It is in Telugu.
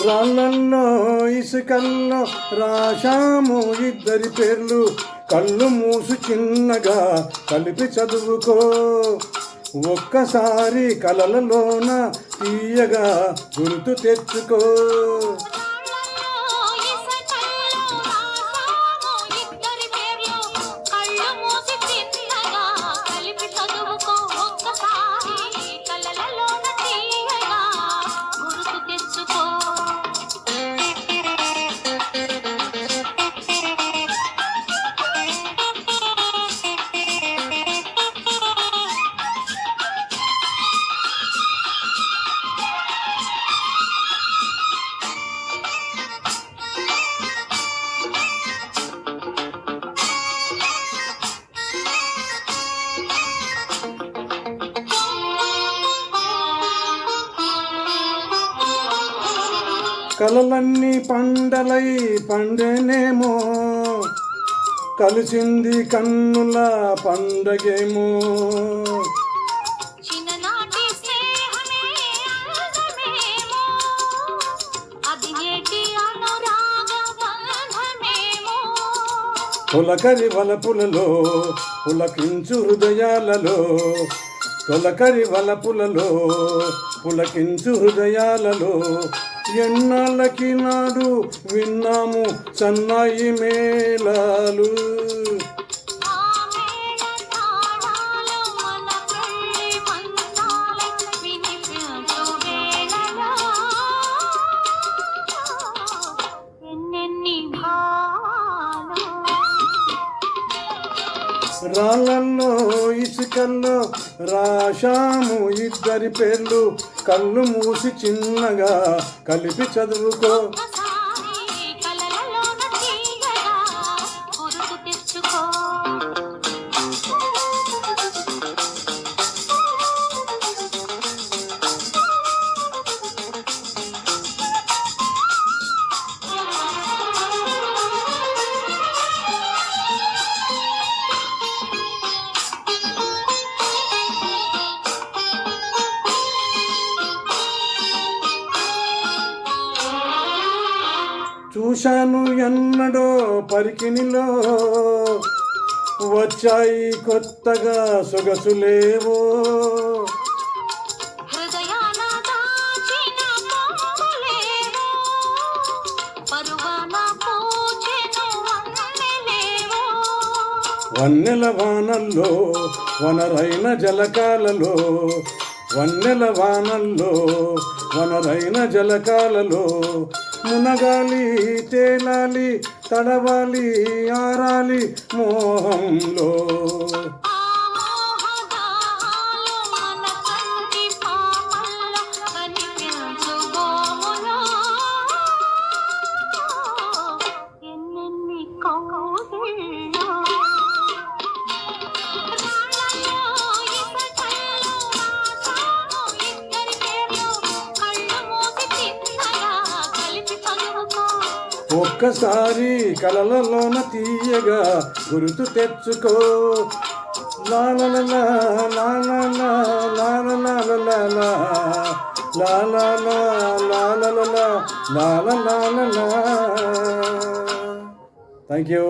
రాళ్ళల్లో ఇసుకల్లో రాశాము ఇద్దరి పేర్లు, కళ్ళు మూసు చిన్నగా కలిపి చదువుకో. ఒక్కసారి కలలలోన తీయగా గుర్తు తెచ్చుకో. కలలన్నీ పండలై పండేనేమో, కలిసింది కన్నుల పండగేమో. తొలకరి వలపులలో పులకించు హృదయాలలో, తొలకరి వలపులలో పులకించు హృదయాలలో. ఎన్నాళ్ళకి నాడు విన్నాము సన్నాయి మేళాలు. రాళ్ళల్లో ఇసుకల్లో రాశాము ఇద్దరి పేర్లు, కళ్ళు మూసి చిన్నగా కలిపి చదువుకో. చూశాను ఎన్నడో పరికిణిలో, వచ్చాయి కొత్తగా సొగసులేవో. వన్నెల వానల్లో వనరైన జలకాలలో, వన్నెల వానల్లో వనరైన జలకాలలో. మునగాలి తేలాలి తడవాలి ఆరాలి మోహంలో. ఒక్కసారి కలలలోన తీయగా గుర్తు తెచ్చుకో. లాలలా లాలలా లాలలా లాలలా లాలలా లాలలా లాలలా. Thank you.